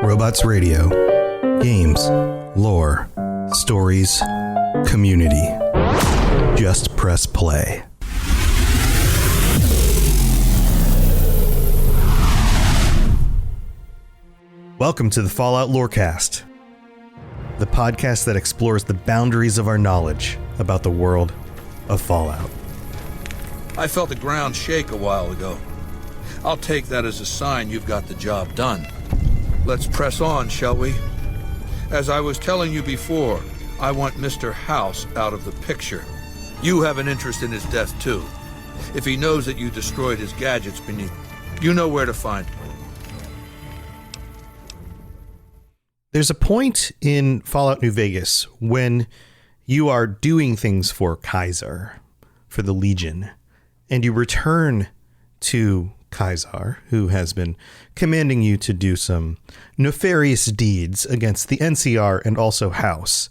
Robots Radio. Games, lore, stories, community. Just press play. Welcome to the Fallout Lorecast, the podcast that explores the boundaries of our knowledge about the world of Fallout. I felt the ground shake a while ago. I'll take that as a sign you've got the job done. Let's press on, shall we? As I was telling you before, I want Mr. House out of the picture. You have an interest in his death, too. If he knows that you destroyed his gadgets beneath, you know where to find him. There's a point in Fallout New Vegas when you are doing things for Kaiser, for the Legion, and you return to Kaiser, who has been commanding you to do some nefarious deeds against the NCR and also House.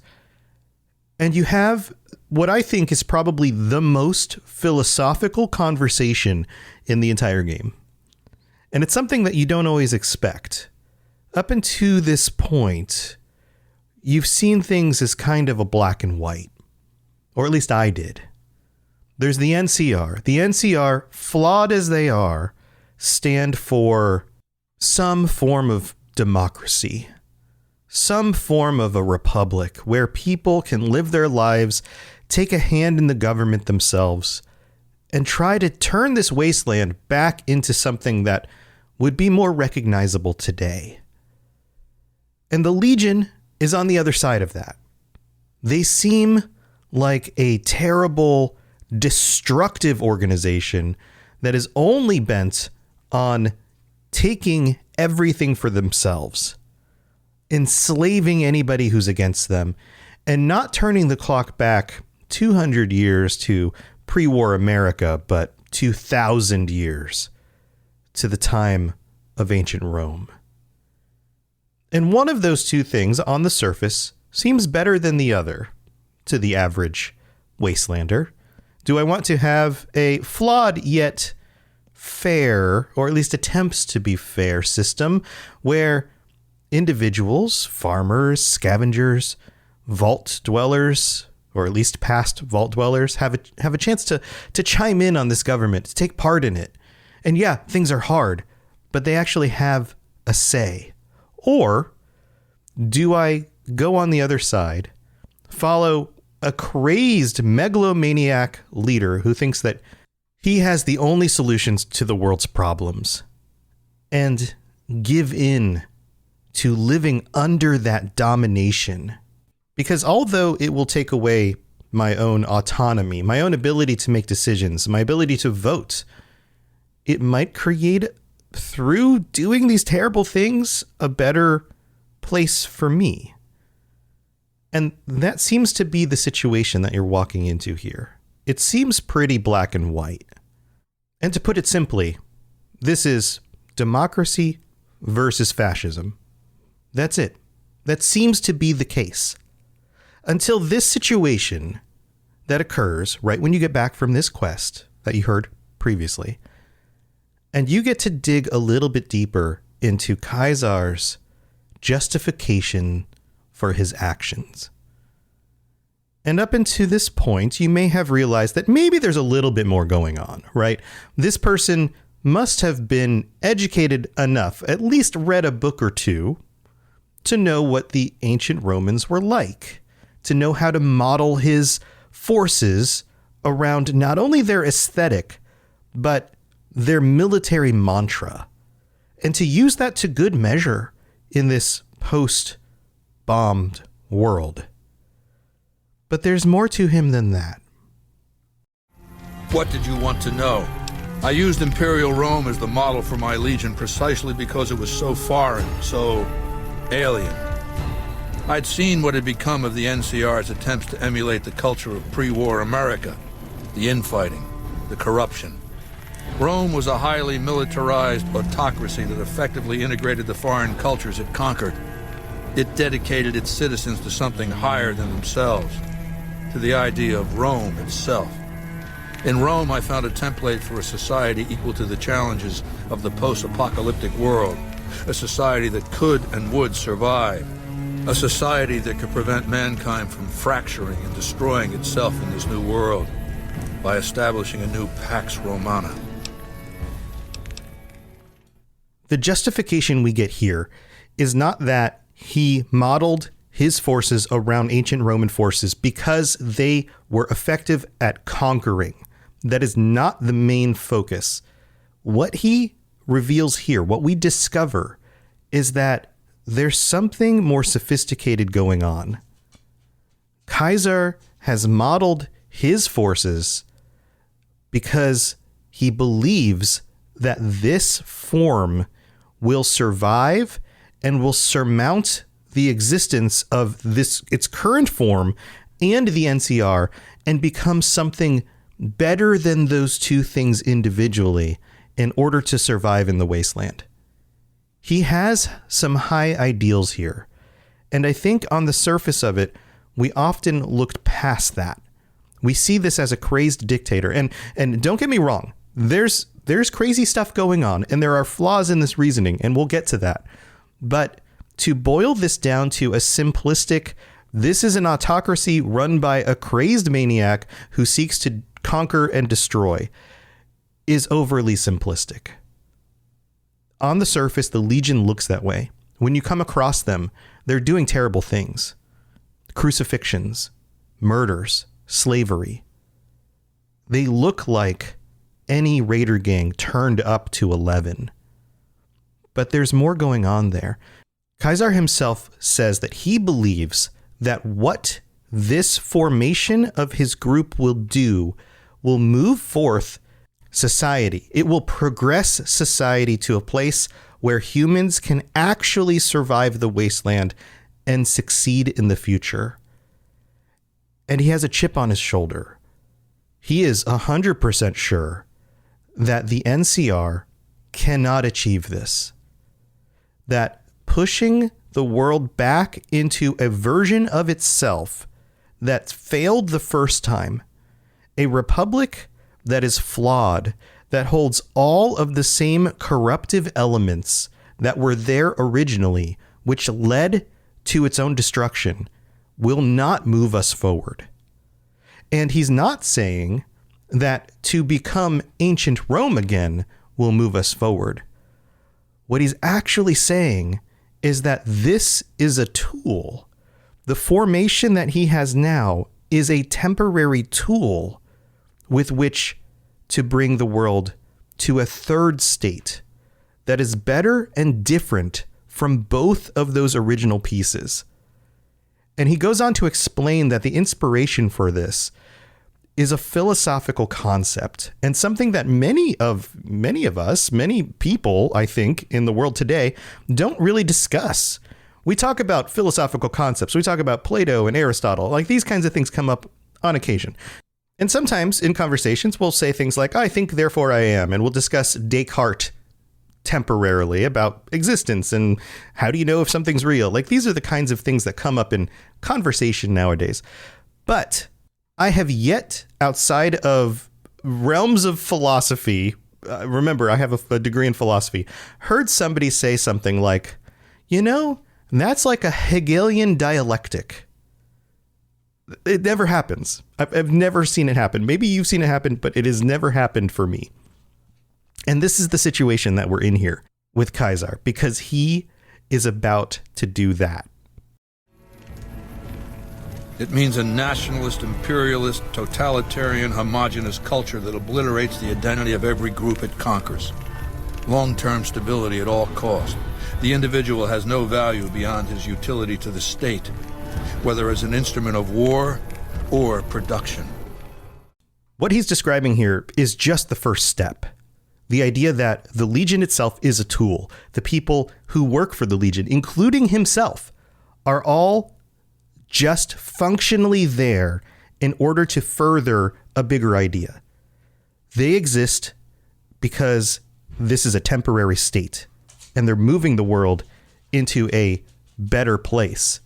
And you have what I think is probably the most philosophical conversation in the entire game. And it's something that you don't always expect. Up until this point, you've seen things as kind of a black and white. Or at least I did. There's the NCR. The NCR, flawed as they are, stand for some form of democracy. Some form of a republic where people can live their lives, take a hand in the government themselves, and try to turn this wasteland back into something that would be more recognizable today. And the Legion is on the other side of that. They seem like a terrible, destructive organization that is only bent on taking everything for themselves, enslaving anybody who's against them, and not turning the clock back 200 years to pre-war America, but 2,000 years to the time of ancient Rome. And one of those two things on the surface seems better than the other to the average wastelander. Do I want to have a flawed yet fair, or at least attempts to be fair, system where individuals, farmers, scavengers, vault dwellers, or at least past vault dwellers, have a chance to chime in on this government, to take part in it? And yeah, things are hard, but they actually have a say. Or do I go on the other side, follow a crazed megalomaniac leader who thinks that he has the only solutions to the world's problems, and give in to living under that domination? Because although it will take away my own autonomy, my own ability to make decisions, my ability to vote, it might create, through doing these terrible things, a better place for me. And that seems to be the situation that you're walking into here. It seems pretty black and white. And to put it simply, this is democracy versus fascism. That's it. That seems to be the case. Until this situation that occurs right when you get back from this quest that you heard previously, and you get to dig a little bit deeper into Kaiser's justification for his actions. And up until this point, you may have realized that maybe there's a little bit more going on, right? This person must have been educated enough, at least read a book or two, to know what the ancient Romans were like, to know how to model his forces around not only their aesthetic, but their military mantra, and to use that to good measure in this post-bombed world. But there's more to him than that. What did you want to know? I used Imperial Rome as the model for my Legion precisely because it was so foreign, so alien. I'd seen what had become of the NCR's attempts to emulate the culture of pre-war America, the infighting, the corruption. Rome was a highly militarized autocracy that effectively integrated the foreign cultures it conquered. It dedicated its citizens to something higher than themselves, to the idea of Rome itself. In Rome, I found a template for a society equal to the challenges of the post-apocalyptic world, a society that could and would survive, a society that could prevent mankind from fracturing and destroying itself in this new world by establishing a new Pax Romana. The justification we get here is not that he modeled his forces around ancient Roman forces because they were effective at conquering. That is not the main focus. What he reveals here, what we discover, is that there's something more sophisticated going on. Caesar has modeled his forces because he believes that this form will survive and will surmount the existence of its current form and the NCR and become something better than those two things individually in order to survive in the wasteland. He has some high ideals here, and I think on the surface of it, we often looked past that. We see this as a crazed dictator, and don't get me wrong, there's crazy stuff going on, and there are flaws in this reasoning, and we'll get to that. But to boil this down to a simplistic, this is an autocracy run by a crazed maniac who seeks to conquer and destroy, is overly simplistic. On the surface, the Legion looks that way. When you come across them, they're doing terrible things. Crucifixions, murders, slavery. They look like any raider gang turned up to 11. But there's more going on there. Caesar himself says that he believes that what this formation of his group will do will move forth society. It will progress society to a place where humans can actually survive the wasteland and succeed in the future. And he has a chip on his shoulder. He is 100% sure that the NCR cannot achieve this. That pushing the world back into a version of itself that failed the first time, a republic that is flawed, that holds all of the same corruptive elements that were there originally, which led to its own destruction, will not move us forward. And he's not saying that to become ancient Rome again will move us forward. What he's actually saying is that this is a tool. The formation that he has now is a temporary tool with which to bring the world to a third state that is better and different from both of those original pieces. And he goes on to explain that the inspiration for this is a philosophical concept and something that many of us, many people, I think, in the world today don't really discuss. We talk about philosophical concepts. We talk about Plato and Aristotle. Like, these kinds of things come up on occasion. And sometimes in conversations, we'll say things like, I think, therefore I am. And we'll discuss Descartes temporarily about existence and how do you know if something's real? Like, these are the kinds of things that come up in conversation nowadays. But I have yet, outside of realms of philosophy, remember, I have a degree in philosophy, heard somebody say something like, that's like a Hegelian dialectic. It never happens. I've never seen it happen. Maybe you've seen it happen, but it has never happened for me. And this is the situation that we're in here with Caesar, because he is about to do that. It means a nationalist, imperialist, totalitarian, homogenous culture that obliterates the identity of every group it conquers. Long-term stability at all cost. The individual has no value beyond his utility to the state, whether as an instrument of war or production. What he's describing here is just the first step. The idea that the Legion itself is a tool. The people who work for the Legion, including himself, are all just functionally there in order to further a bigger idea. They exist because this is a temporary state, and they're moving the world into a better place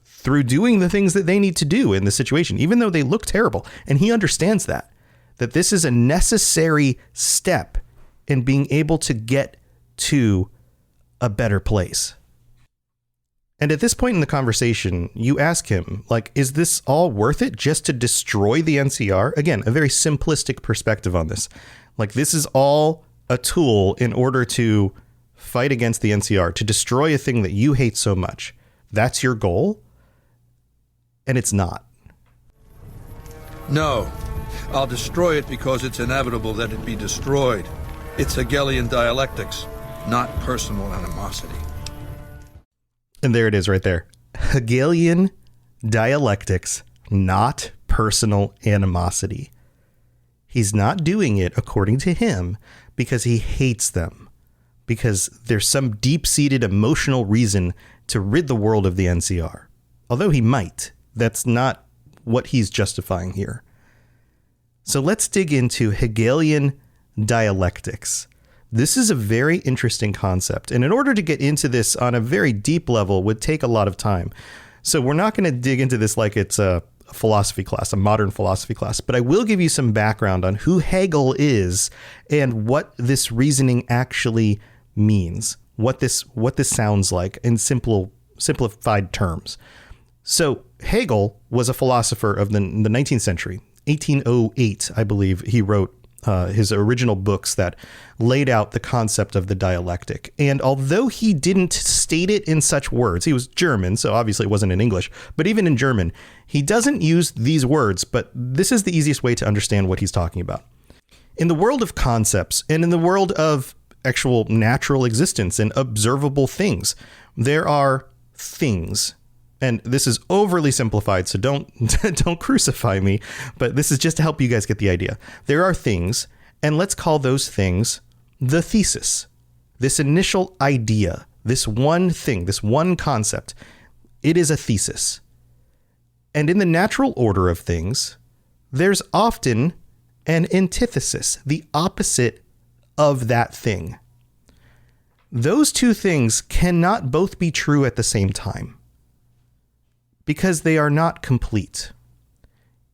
through doing the things that they need to do in the situation, even though they look terrible. And he understands that this is a necessary step in being able to get to a better place. And at this point in the conversation, you ask him, like, is this all worth it just to destroy the NCR? Again, a very simplistic perspective on this. Like, this is all a tool in order to fight against the NCR, to destroy a thing that you hate so much. That's your goal? And it's not. No, I'll destroy it because it's inevitable that it be destroyed. It's Hegelian dialectics, not personal animosity. And there it is right there. Hegelian dialectics, not personal animosity. He's not doing it, according to him, because he hates them, because there's some deep-seated emotional reason to rid the world of the NCR. Although he might, that's not what he's justifying here. So let's dig into Hegelian dialectics. This is a very interesting concept, and in order to get into this on a very deep level would take a lot of time. So we're not going to dig into this like it's a philosophy class, a modern philosophy class, but I will give you some background on who Hegel is and what this reasoning actually means, what this sounds like in simplified terms. So Hegel was a philosopher of the 19th century. 1808, I believe, he wrote his original books that laid out the concept of the dialectic. And although he didn't state it in such words, he was German, so obviously it wasn't in English, but even in German, he doesn't use these words, but this is the easiest way to understand what he's talking about. In the world of concepts and in the world of actual natural existence and observable things, there are things. And this is overly simplified, so don't crucify me, but this is just to help you guys get the idea. There are things, and let's call those things the thesis. This initial idea, this one thing, this one concept, it is a thesis. And in the natural order of things, there's often an antithesis, the opposite of that thing. Those two things cannot both be true at the same time, because they are not complete.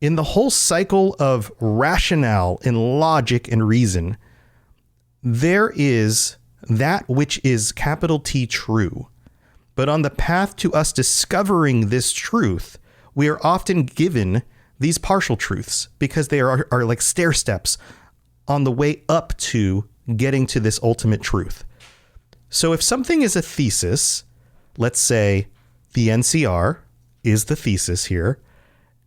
In the whole cycle of rationale and logic and reason, there is that which is capital T true. But on the path to us discovering this truth, we are often given these partial truths because they are like stair steps on the way up to getting to this ultimate truth. So if something is a thesis, let's say the NCR is the thesis here.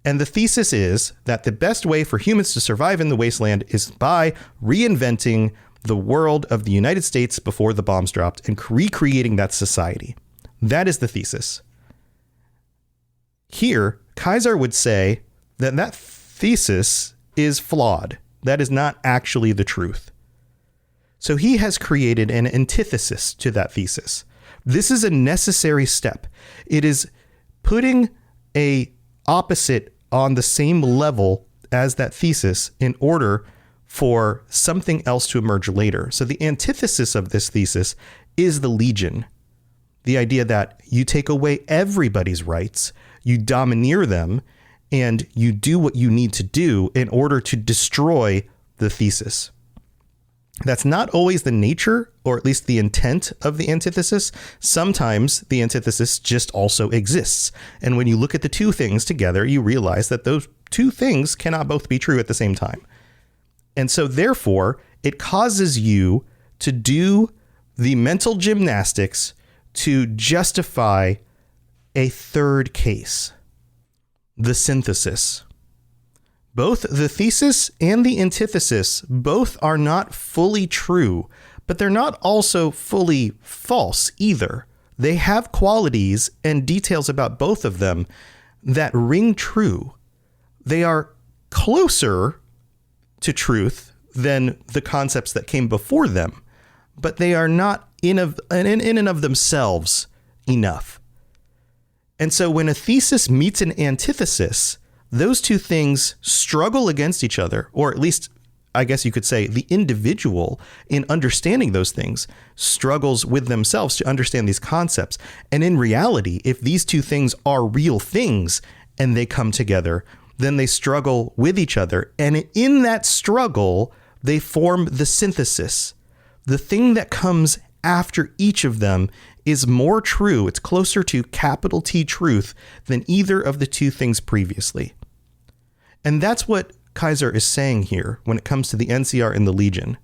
And the thesis is that the best way for humans to survive in the wasteland is by reinventing the world of the United States before the bombs dropped and recreating that society. That is the thesis. Here, Kaiser would say that that thesis is flawed. That is not actually the truth. So he has created an antithesis to that thesis. This is a necessary step. It is putting a opposite on the same level as that thesis in order for something else to emerge later. So the antithesis of this thesis is the legion. The idea that you take away everybody's rights, you domineer them, and you do what you need to do in order to destroy the thesis. That's not always the nature, or at least the intent of the antithesis. Sometimes the antithesis just also exists. And when you look at the two things together, you realize that those two things cannot both be true at the same time. And so therefore, it causes you to do the mental gymnastics to justify a third case, the synthesis. Both the thesis and the antithesis both are not fully true, but they're not also fully false either. They have qualities and details about both of them that ring true. They are closer to truth than the concepts that came before them, but they are not in and of themselves enough. And so when a thesis meets an antithesis, those two things struggle against each other, or at least, I guess you could say, the individual in understanding those things struggles with themselves to understand these concepts. And in reality, if these two things are real things and they come together, then they struggle with each other. And in that struggle, they form the synthesis, the thing that comes after each of them is more true. It's closer to capital T truth than either of the two things previously. And that's what Kaiser is saying here when it comes to the NCR and the Legion,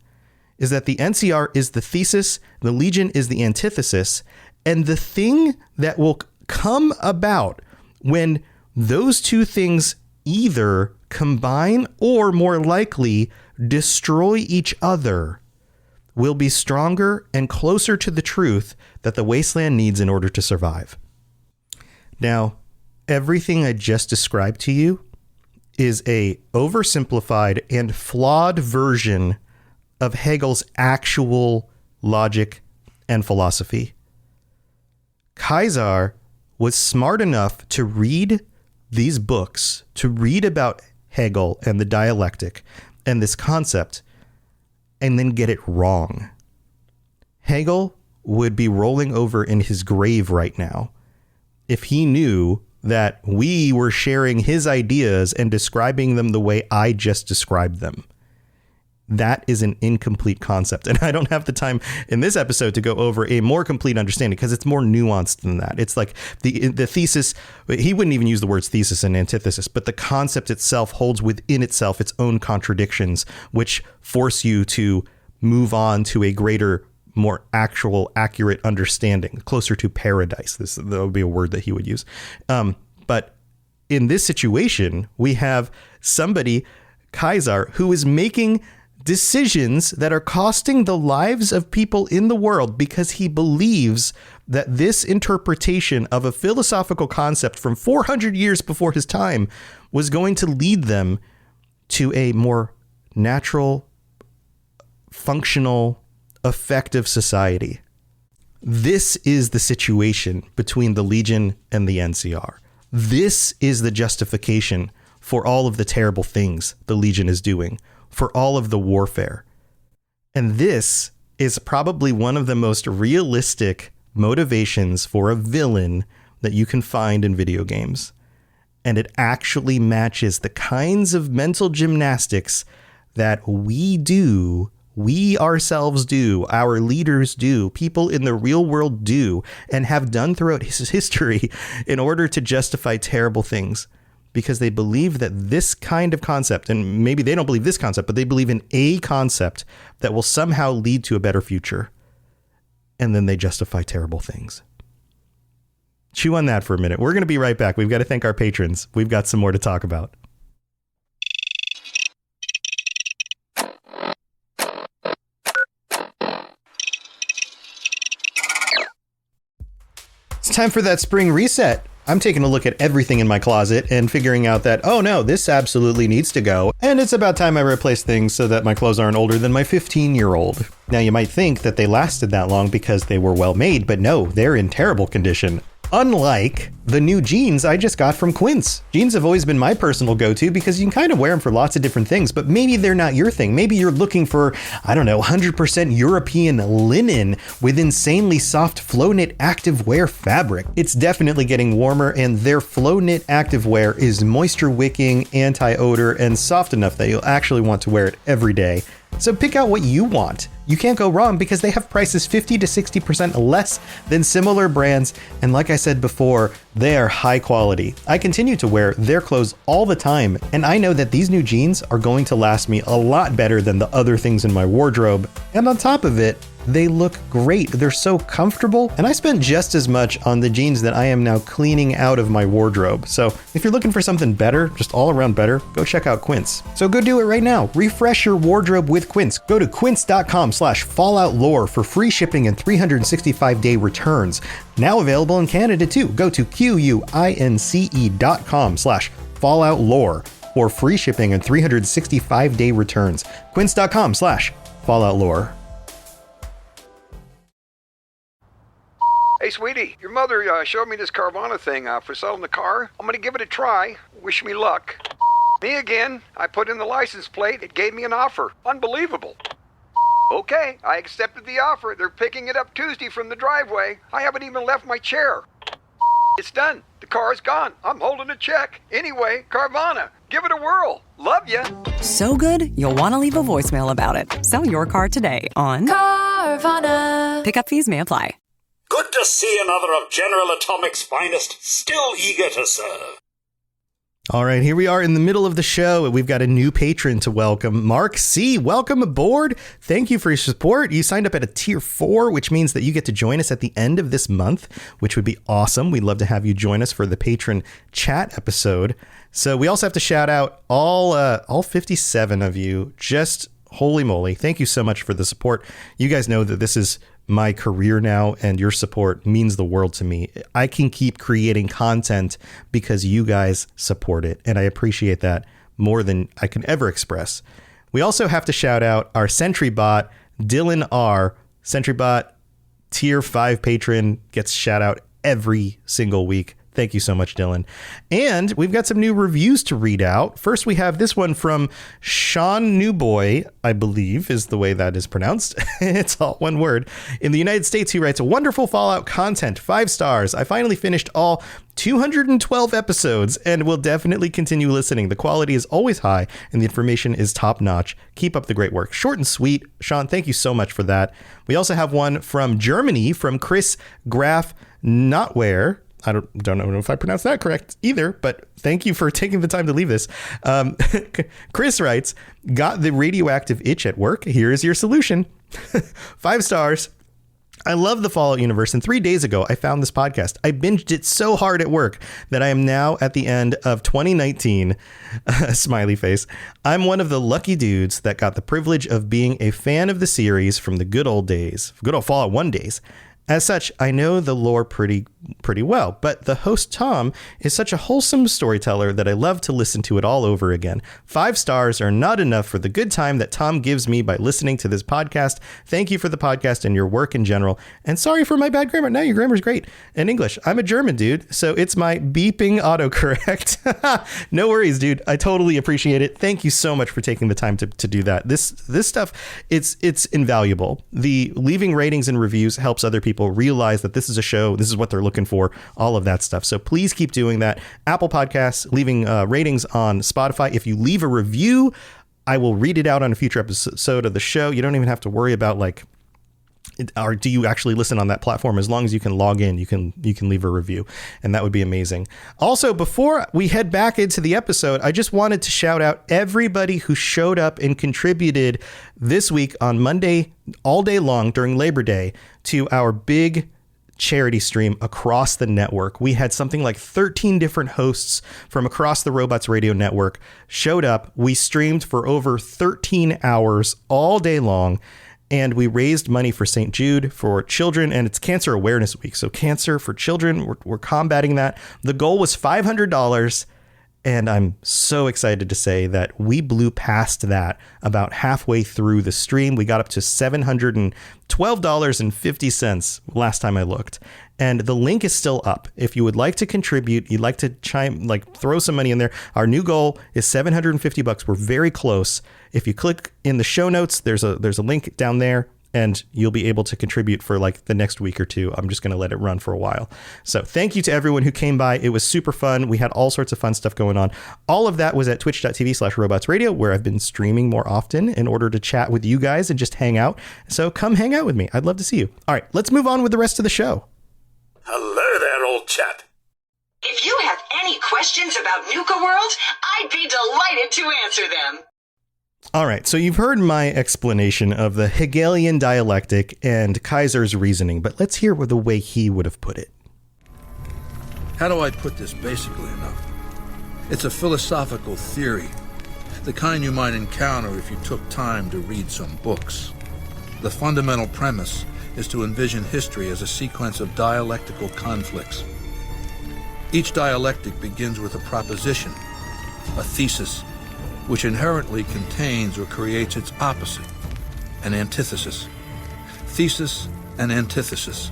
is that the NCR is the thesis, the Legion is the antithesis, and the thing that will come about when those two things either combine or, more likely, destroy each other will be stronger and closer to the truth that the wasteland needs in order to survive. Now, everything I just described to you is a oversimplified and flawed version of Hegel's actual logic and philosophy. Kaiser was smart enough to read these books, to read about Hegel and the dialectic and this concept, and then get it wrong. Hegel would be rolling over in his grave right now if he knew that we were sharing his ideas and describing them the way I just described them. That is an incomplete concept. And I don't have the time in this episode to go over a more complete understanding because it's more nuanced than that. It's like the thesis, he wouldn't even use the words thesis and antithesis, but the concept itself holds within itself its own contradictions, which force you to move on to a greater, more actual, accurate understanding, closer to paradise. That would be a word that he would use. But in this situation, we have somebody, Kaiser, who is making decisions that are costing the lives of people in the world because he believes that this interpretation of a philosophical concept from 400 years before his time was going to lead them to a more natural, functional, effective society. This is the situation between the Legion and the NCR. This is the justification for all of the terrible things the Legion is doing, for all of the warfare. And this is probably one of the most realistic motivations for a villain that you can find in video games. And it actually matches the kinds of mental gymnastics that we do, we ourselves do, our leaders do, people in the real world do, and have done throughout his history in order to justify terrible things. Because they believe that this kind of concept, and maybe they don't believe this concept, but they believe in a concept that will somehow lead to a better future. And then they justify terrible things. Chew on that for a minute. We're going to be right back. We've got to thank our patrons. We've got some more to talk about. It's time for that spring reset. I'm taking a look at everything in my closet and figuring out that, oh no, this absolutely needs to go. And it's about time I replace things so that my clothes aren't older than my 15-year-old. Now you might think that they lasted that long because they were well made, but no, they're in terrible condition. Unlike the new jeans I just got from Quince. Jeans have always been my personal go-to because you can kind of wear them for lots of different things, but maybe they're not your thing. Maybe you're looking for, 100% European linen with insanely soft flow knit activewear fabric. It's definitely getting warmer, and their flow knit activewear is moisture wicking, anti-odor, and soft enough that you'll actually want to wear it every day. So pick out what you want. You can't go wrong because they have prices 50 to 60% less than similar brands. And like I said before, they are high quality. I continue to wear their clothes all the time, and I know that these new jeans are going to last me a lot better than the other things in my wardrobe. And on top of it, they look great. They're so comfortable. And I spent just as much on the jeans that I am now cleaning out of my wardrobe. So if you're looking for something better, just all around better, go check out Quince. So go do it right now. Refresh your wardrobe with Quince. Go to quince.com/falloutlore for free shipping and 365-day returns. Now available in Canada too. Go to quince.com/falloutlore for free shipping and 365-day returns. Quince.com/falloutlore. Hey, sweetie, your mother showed me this Carvana thing for selling the car. I'm gonna give it a try. Wish me luck. Me again. I put in the license plate. It gave me an offer. Unbelievable. Okay, I accepted the offer. They're picking it up Tuesday from the driveway. I haven't even left my chair. It's done. The car's gone. I'm holding a check. Anyway, Carvana, give it a whirl. Love ya. So good, you'll want to leave a voicemail about it. Sell your car today on Carvana. Pickup fees may apply. Good to see another of General Atomic's finest, still eager to serve. All right, here we are in the middle of the show, and we've got a new patron to welcome. Mark C., welcome aboard. Thank you for your support. You signed up at a tier 4, which means that you get to join us at the end of this month, which would be awesome. We'd love to have you join us for the patron chat episode. So we also have to shout out all 57 of you. Just holy moly. Thank you so much for the support. You guys know that this is my career now, and your support means the world to me. I can keep creating content because you guys support it, and I appreciate that more than I can ever express. We also have to shout out our Sentry Bot, Dylan R. Sentry Bot, tier 5 patron, gets shout out every single week. Thank you so much, Dylan. And we've got some new reviews to read out. First, we have this one from Sean Newboy, I believe is the way that is pronounced. It's all one word. In the United States, he writes, wonderful Fallout content, 5 stars. I finally finished all 212 episodes and will definitely continue listening. The quality is always high and the information is top notch. Keep up the great work. Short and sweet. Sean, thank you so much for that. We also have one from Germany from Chris Graf Notware. I don't know if I pronounced that correct either, but thank you for taking the time to leave this. Chris writes, got the radioactive itch at work. Here is your solution. 5 stars. I love the Fallout universe, and 3 days ago, I found this podcast. I binged it so hard at work that I am now at the end of 2019. Smiley face. I'm one of the lucky dudes that got the privilege of being a fan of the series from the good old Fallout 1 days. As such, I know the lore pretty well, but the host Tom is such a wholesome storyteller that I love to listen to it all over again. 5 stars are not enough for the good time that Tom gives me by listening to this podcast. Thank you for the podcast and your work in general. And sorry for my bad grammar. No, your grammar's great. In English, I'm a German dude, so it's my beeping autocorrect. No worries, dude. I totally appreciate it. Thank you so much for taking the time to do that. This stuff, it's invaluable. The leaving ratings and reviews helps other people realize that this is a show, this is what they're looking for, all of that stuff. So please keep doing that. Apple Podcasts, leaving ratings on Spotify. If you leave a review, I will read it out on a future episode of the show. You don't even have to worry about or do you actually listen on that platform? As long as you can log in, you can leave a review, and that would be amazing. Also, before we head back into the episode, I just wanted to shout out everybody who showed up and contributed this week on Monday all day long during Labor Day to our big charity stream across the network. We had something like 13 different hosts from across the Robots Radio network showed up. We streamed for over 13 hours all day long. And we raised money for St. Jude for children, and it's Cancer Awareness Week. So cancer for children, we're combating that. The goal was $500, and I'm so excited to say that we blew past that about halfway through the stream. We got up to $712.50 last time I looked. And the link is still up. If you would like to contribute, you'd like to throw some money in there. Our new goal is $750. We're very close. If you click in the show notes, there's a link down there, and you'll be able to contribute for the next week or two. I'm just going to let it run for a while. So thank you to everyone who came by. It was super fun. We had all sorts of fun stuff going on. All of that was at twitch.tv/robotsradio, where I've been streaming more often in order to chat with you guys and just hang out. So come hang out with me. I'd love to see you. All right, let's move on with the rest of the show. Hello there, old chap. If you have any questions about Nuka World, I'd be delighted to answer them. All right, so you've heard my explanation of the Hegelian Dialectic and Kaiser's reasoning, but let's hear the way he would have put it. How do I put this basically enough? It's a philosophical theory, the kind you might encounter if you took time to read some books. The fundamental premise is to envision history as a sequence of dialectical conflicts. Each dialectic begins with a proposition, a thesis, which inherently contains or creates its opposite, an antithesis. Thesis and antithesis.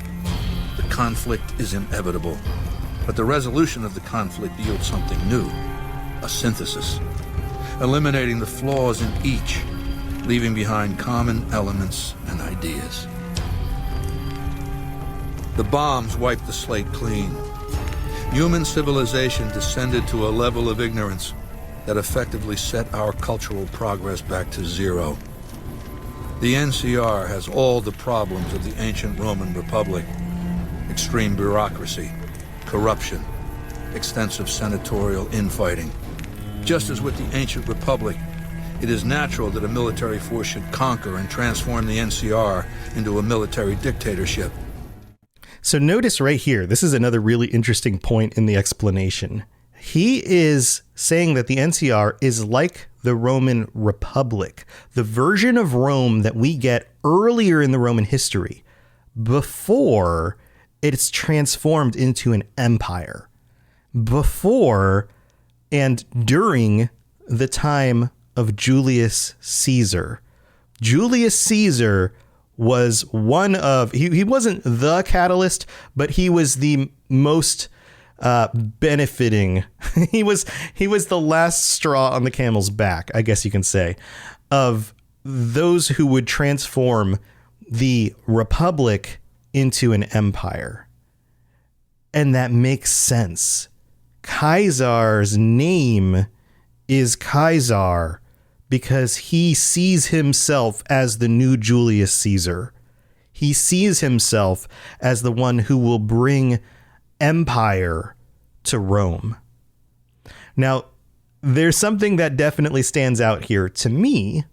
The conflict is inevitable, but the resolution of the conflict yields something new, a synthesis, eliminating the flaws in each, leaving behind common elements and ideas. The bombs wiped the slate clean. Human civilization descended to a level of ignorance that effectively set our cultural progress back to zero. The NCR has all the problems of the ancient Roman Republic: extreme bureaucracy, corruption, extensive senatorial infighting. Just as with the ancient Republic, it is natural that a military force should conquer and transform the NCR into a military dictatorship. So notice right here, this is another really interesting point in the explanation. He is saying that the NCR is like the Roman Republic, the version of Rome that we get earlier in the Roman history, before it's transformed into an empire, before and during the time of Julius Caesar. Julius Caesar was one of, he wasn't the catalyst, but he was the most benefiting. he was the last straw on the camel's back, I guess you can say, of those who would transform the Republic into an empire. And that makes sense. Caesar's name is Caesar because he sees himself as the new Julius Caesar. He sees himself as the one who will bring empire to Rome. Now, there's something that definitely stands out here to me,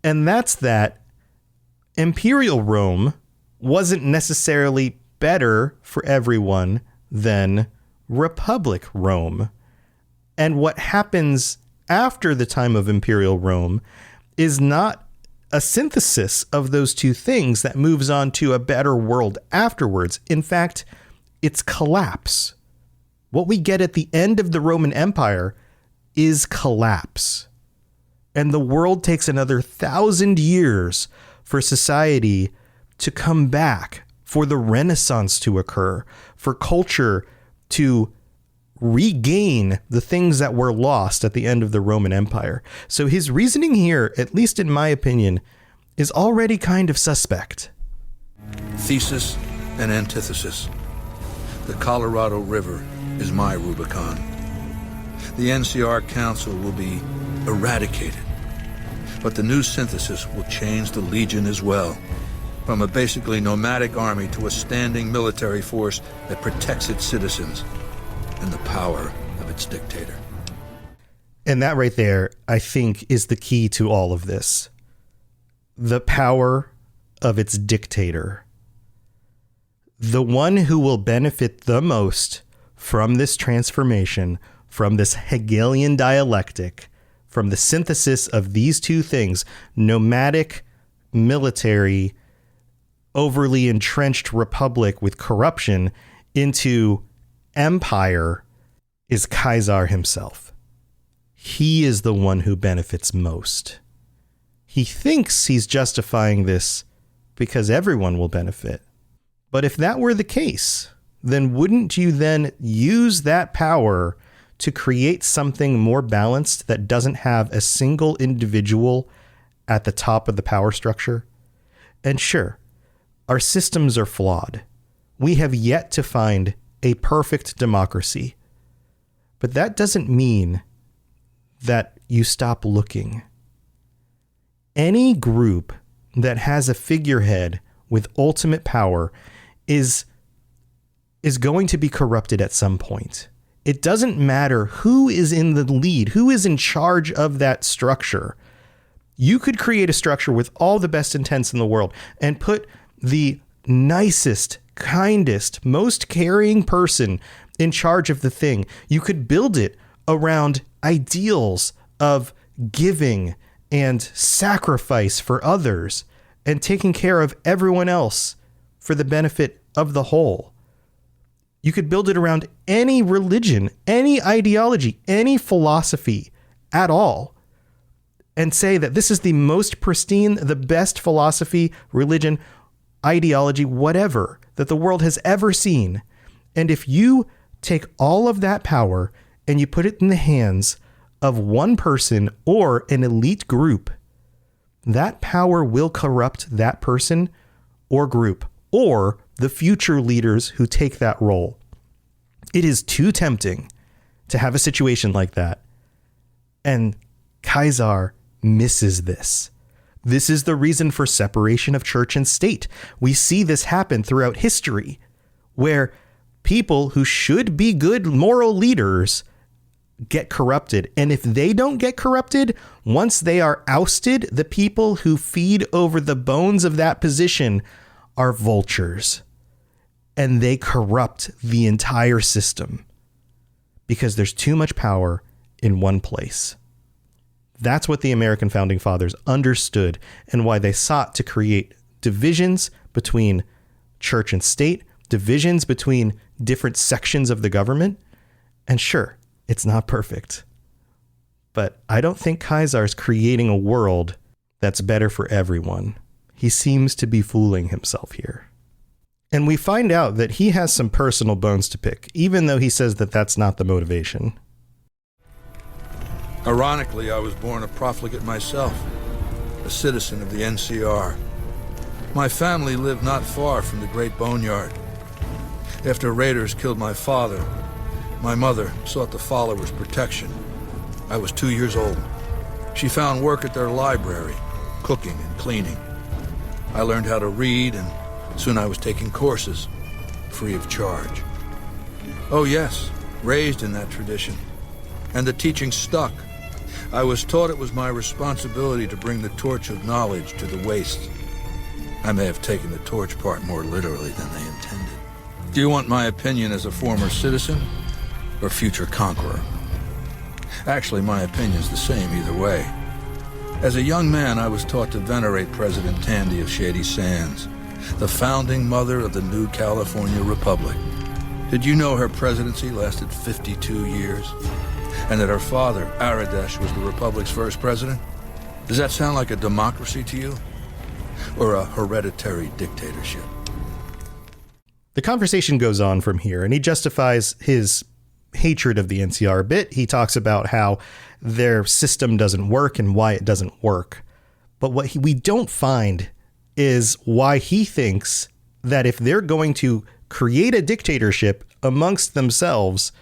and that's that Imperial Rome wasn't necessarily better for everyone than Republic Rome. And what happens after the time of Imperial Rome is not a synthesis of those two things that moves on to a better world afterwards. In fact, it's collapse. What we get at the end of the Roman Empire is collapse. And the world takes another 1,000 years for society to come back, for the Renaissance to occur, for culture to regain the things that were lost at the end of the Roman Empire. So his reasoning here, at least in my opinion, is already kind of suspect. Thesis and antithesis. The Colorado River is my Rubicon. The NCR Council will be eradicated, but the new synthesis will change the Legion as well, from a basically nomadic army to a standing military force that protects its citizens and the power of its dictator. And that right there, I think, is the key to all of this. The power of its dictator. The one who will benefit the most from this transformation, from this Hegelian dialectic, from the synthesis of these two things, nomadic, military, overly entrenched republic with corruption, into empire, is Caesar himself. He is the one who benefits most. He thinks he's justifying this because everyone will benefit. But if that were the case, then wouldn't you then use that power to create something more balanced that doesn't have a single individual at the top of the power structure? And sure, our systems are flawed. We have yet to find a perfect democracy. But that doesn't mean that you stop looking. Any group that has a figurehead with ultimate power is going to be corrupted at some point. It doesn't matter who is in the lead, who is in charge of that structure. You could create a structure with all the best intents in the world and put the nicest, kindest, most caring person in charge of the thing. You could build it around ideals of giving and sacrifice for others and taking care of everyone else for the benefit of the whole. You could build it around any religion, any ideology, any philosophy at all, and say that this is the most pristine, the best philosophy, religion, ideology, whatever, that the world has ever seen. And if you take all of that power and you put it in the hands of one person or an elite group, that power will corrupt that person or group or the future leaders who take that role. It is too tempting to have a situation like that. And Caesar misses this. This is the reason for separation of church and state. We see this happen throughout history, where people who should be good moral leaders get corrupted. And if they don't get corrupted, once they are ousted, the people who feed over the bones of that position are vultures. And they corrupt the entire system because there's too much power in one place. That's what the American founding fathers understood, and why they sought to create divisions between church and state, divisions between different sections of the government. And sure, it's not perfect, but I don't think Caesar's creating a world that's better for everyone. He seems to be fooling himself here. And we find out that he has some personal bones to pick, even though he says that that's not the motivation. Ironically, I was born a profligate myself, a citizen of the NCR. My family lived not far from the Great Boneyard. After raiders killed my father, my mother sought the followers' protection. I was 2 years old. She found work at their library, cooking and cleaning. I learned how to read, and soon I was taking courses, free of charge. Oh yes, raised in that tradition. And the teaching stuck. I was taught it was my responsibility to bring the torch of knowledge to the waste. I may have taken the torch part more literally than they intended. Do you want my opinion as a former citizen or future conqueror? Actually, my opinion's the same either way. As a young man, I was taught to venerate President Tandy of Shady Sands, the founding mother of the new California Republic. Did you know her presidency lasted 52 years? And that her father, Aradesh, was the Republic's first president? Does that sound like a democracy to you? Or a hereditary dictatorship? The conversation goes on from here, and he justifies his hatred of the NCR a bit. He talks about how their system doesn't work and why it doesn't work. But what we don't find is why he thinks that if they're going to create a dictatorship amongst themselves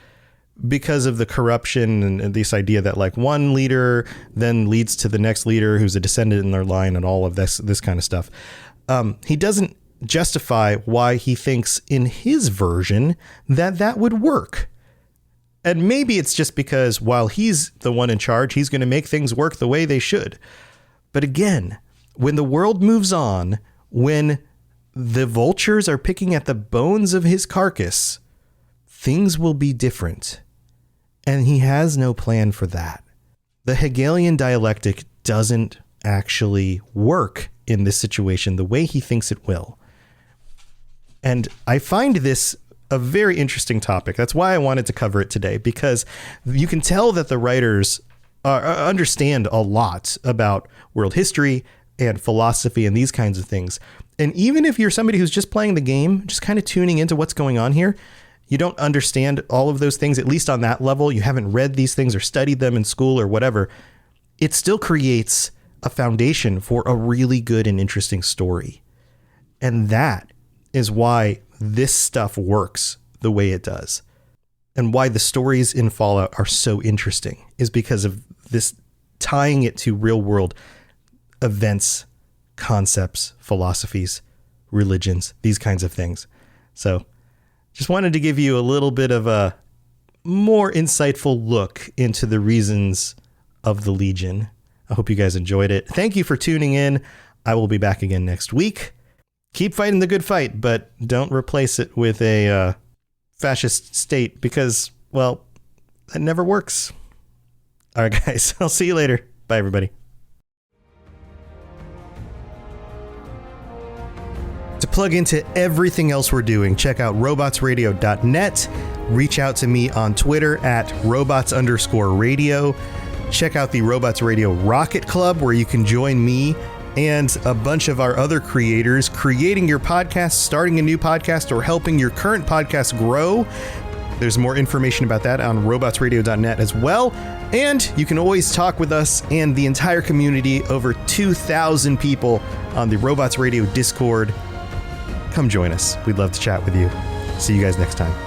because of the corruption and this idea that like one leader then leads to the next leader who's a descendant in their line and all of this kind of stuff, he doesn't justify why he thinks in his version that would work. And maybe it's just because while he's the one in charge, he's going to make things work the way they should. But again, when the world moves on, when the vultures are picking at the bones of his carcass, things will be different. And he has no plan for that. The Hegelian dialectic doesn't actually work in this situation the way he thinks it will. And I find this a very interesting topic. That's why I wanted to cover it today, because you can tell that the writers understand a lot about world history and philosophy and these kinds of things. And even if you're somebody who's just playing the game, just kind of tuning into what's going on here, you don't understand all of those things, at least on that level. You haven't read these things or studied them in school or whatever. It still creates a foundation for a really good and interesting story. And that is why this stuff works the way it does. And why the stories in Fallout are so interesting is because of this tying it to real world events, concepts, philosophies, religions, these kinds of things. So just wanted to give you a little bit of a more insightful look into the reasons of the Legion. I hope you guys enjoyed it. Thank you for tuning in. I will be back again next week. Keep fighting the good fight, but don't replace it with a fascist state because, well, that never works. All right, guys, I'll see you later. Bye, everybody. To plug into everything else we're doing, check out robotsradio.net. Reach out to me on Twitter at robots_radio. Check out the Robots Radio Rocket Club, where you can join me and a bunch of our other creators creating your podcast, starting a new podcast, or helping your current podcast grow. There's more information about that on robotsradio.net as well. And you can always talk with us and the entire community, over 2,000 people on the Robots Radio Discord. Come join us. We'd love to chat with you. See you guys next time.